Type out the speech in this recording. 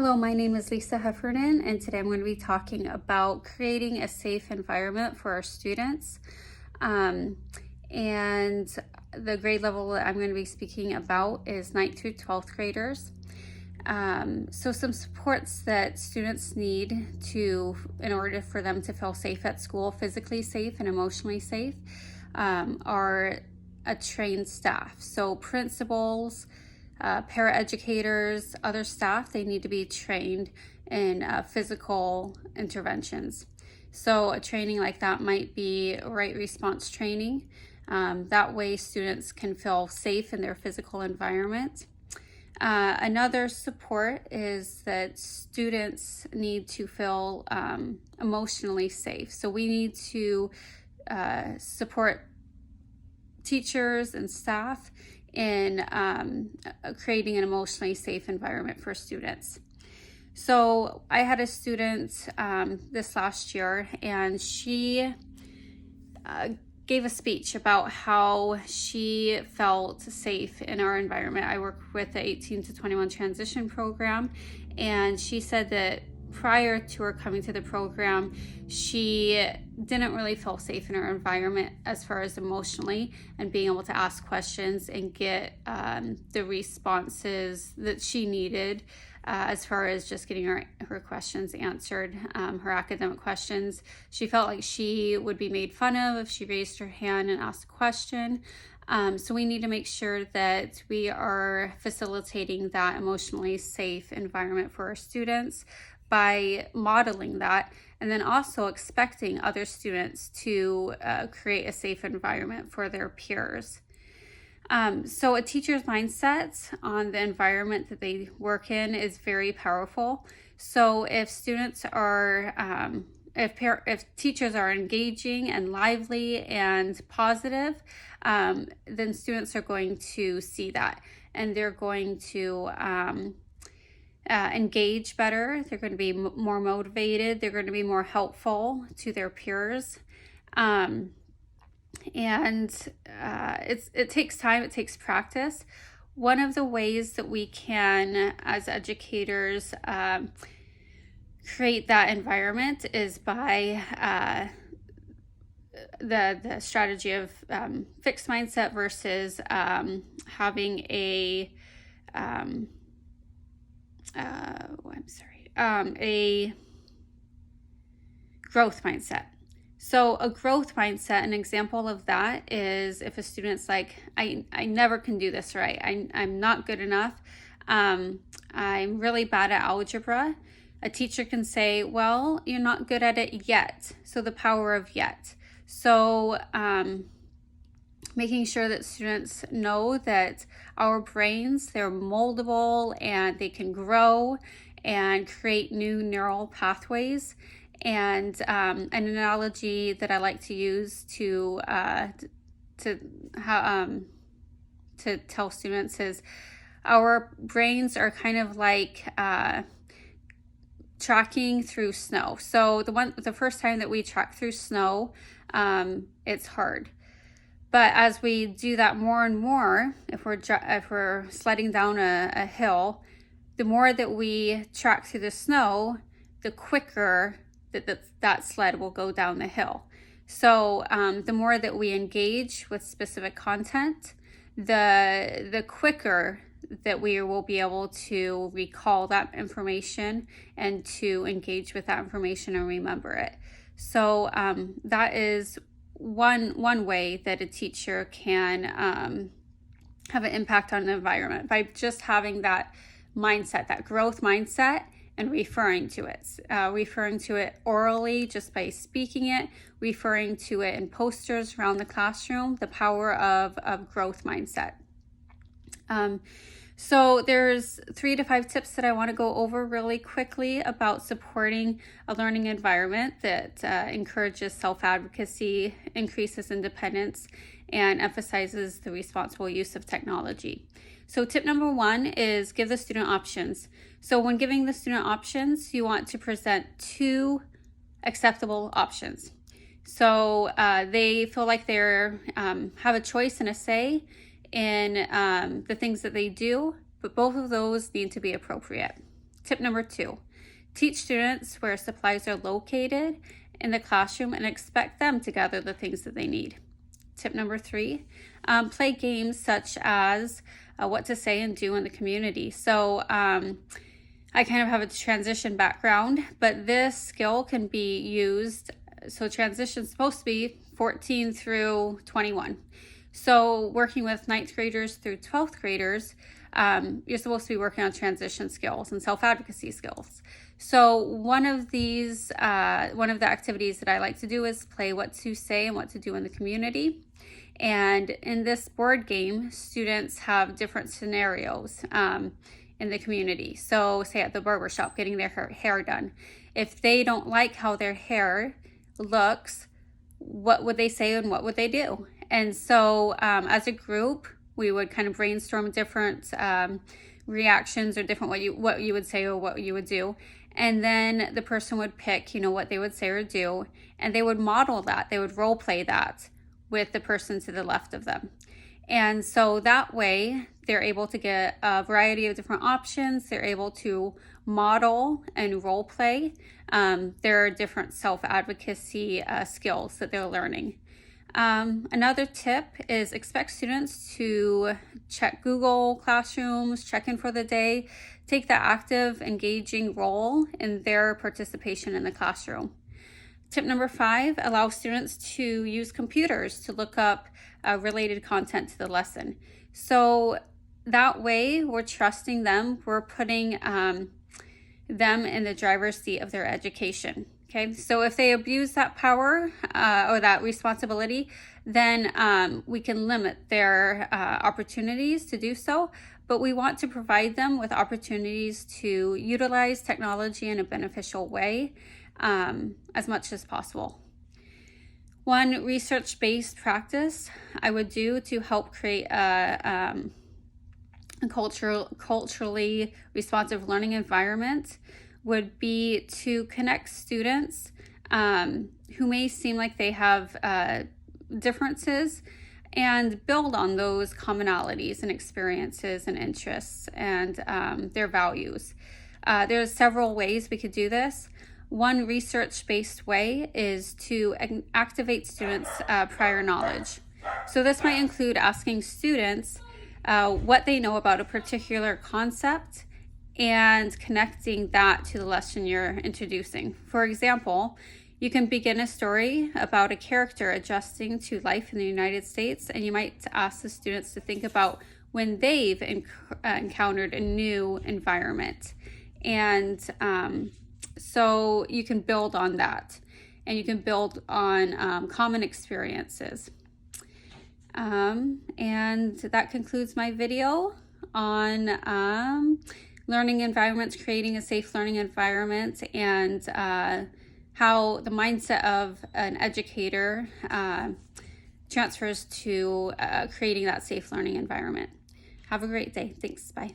Hello, my name is Lisa Heffernan, and today I'm going to be talking about creating a safe environment for our students. And the grade level that I'm going to be speaking about is 9th through 12th graders. So some supports that students need in order for them to feel safe at school, physically safe and emotionally safe, are a trained staff. So principals, paraeducators, other staff, they need to be trained in physical interventions. So a training like that might be right response training. That way students can feel safe in their physical environment. Another support is that students need to feel emotionally safe. So we need to support teachers and staff in creating an emotionally safe environment for students. So I had a student this last year, and she gave a speech about how she felt safe in our environment. I work with the 18 to 21 transition program, and she said that prior to her coming to the program, she didn't really feel safe in her environment as far as emotionally and being able to ask questions and get the responses that she needed as far as just getting her questions answered, her academic questions. She felt like she would be made fun of if she raised her hand and asked a question. So we need to make sure that we are facilitating that emotionally safe environment for our students by modeling that, and then also expecting other students to create a safe environment for their peers. So a teacher's mindset on the environment that they work in is very powerful. So if students are, if teachers are engaging and lively and positive, then students are going to see that, and they're going to engage better. They're going to be more motivated. They're going to be more helpful to their peers. It takes time, it takes practice. One of the ways that we can, as educators, create that environment is by the strategy of fixed mindset versus having a a growth mindset. So a growth mindset, an example of that is if a student's like, I never can do this right. I'm not good enough. I'm really bad at algebra. A teacher can say, well, you're not good at it yet. So the power of yet. So making sure that students know that our brains, they're moldable and they can grow and create new neural pathways. And an analogy that I like to use to tell students is our brains are kind of like tracking through snow. So the first time that we track through snow, it's hard. But as we do that more and more, if we're sledding down a hill, the more that we track through the snow, the quicker that sled will go down the hill. So the more that we engage with specific content, the quicker that we will be able to recall that information and to engage with that information and remember it. So that is one way that a teacher can have an impact on the environment, by just having that mindset, that growth mindset, and referring to it orally, just by speaking it, referring to it in posters around the classroom, the power of growth mindset. So there's 3 to 5 tips that I want to go over really quickly about supporting a learning environment that encourages self-advocacy, increases independence, and emphasizes the responsible use of technology. So tip number 1 is give the student options. So when giving the student options, you want to present 2 acceptable options. So they feel like they have a choice and a say in the things that they do, but both of those need to be appropriate. Tip number 2, teach students where supplies are located in the classroom and expect them to gather the things that they need. Tip number 3, play games such as what to say and do in the community. So I kind of have a transition background, but this skill can be used. So transition is supposed to be 14 through 21. So working with 9th graders through 12th graders, you're supposed to be working on transition skills and self-advocacy skills. So one of the activities that I like to do is play what to say and what to do in the community. And in this board game, students have different scenarios in the community. So say at the barber shop, getting their hair done. If they don't like how their hair looks, what would they say and what would they do? And so as a group, we would kind of brainstorm different reactions or different what you would say or what you would do. And then the person would pick, what they would say or do, and they would model that. They would role play that with the person to the left of them. And so that way they're able to get a variety of different options. They're able to model and role play. There are different self-advocacy skills that they're learning. Another tip is expect students to check Google Classrooms, check in for the day, take the active, engaging role in their participation in the classroom. Tip number 5, allow students to use computers to look up related content to the lesson. So that way we're trusting them, we're putting them in the driver's seat of their education. Okay, so if they abuse that power or that responsibility, then we can limit their opportunities to do so, but we want to provide them with opportunities to utilize technology in a beneficial way as much as possible. One research-based practice I would do to help create a culturally responsive learning environment would be to connect students who may seem like they have differences and build on those commonalities and experiences and interests and their values. There's several ways we could do this. One research-based way is to activate students' prior knowledge. So this might include asking students what they know about a particular concept and connecting that to the lesson you're introducing. For example, you can begin a story about a character adjusting to life in the United States, and you might ask the students to think about when they've encountered a new environment. And so you can build on that, and you can build on common experiences. And that concludes my video on learning environments, creating a safe learning environment, and how the mindset of an educator transfers to creating that safe learning environment. Have a great day. Thanks. Bye.